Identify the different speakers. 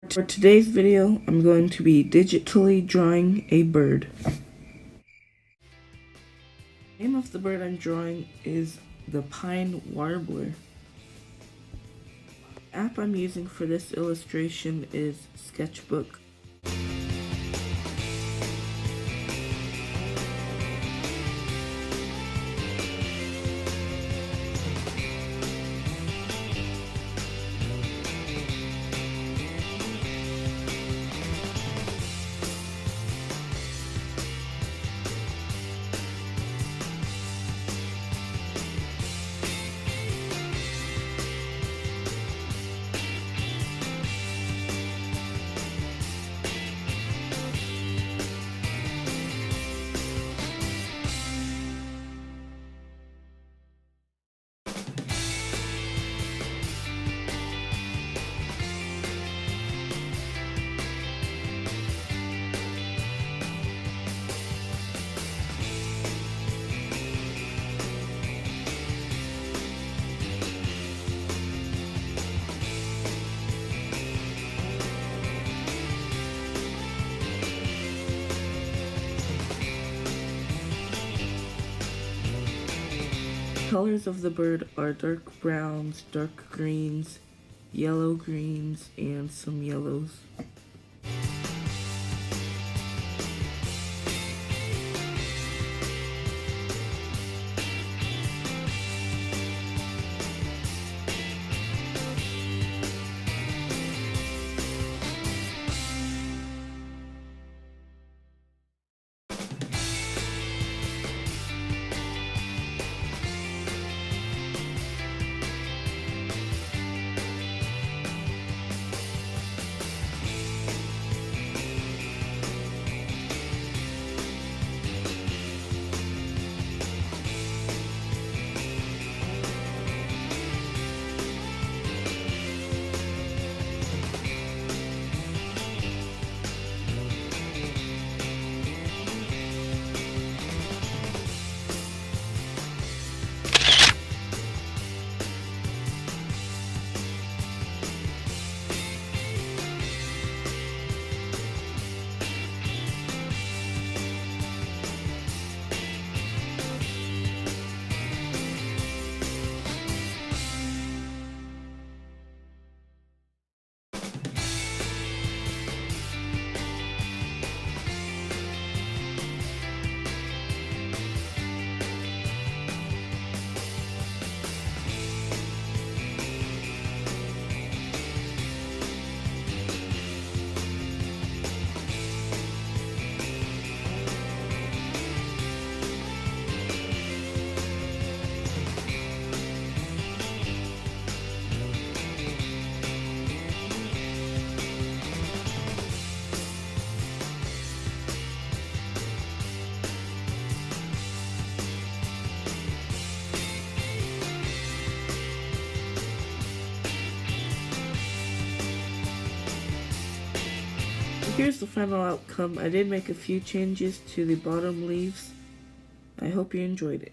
Speaker 1: For today's video, I'm going to be digitally drawing a bird. The name of the bird I'm drawing is the pine warbler. The app I'm using for this illustration is Sketchbook. Colors of the bird are dark browns, dark greens, yellow greens, and some yellows. Here's the final outcome. I did make a few changes to the bottom leaves. I hope you enjoyed it.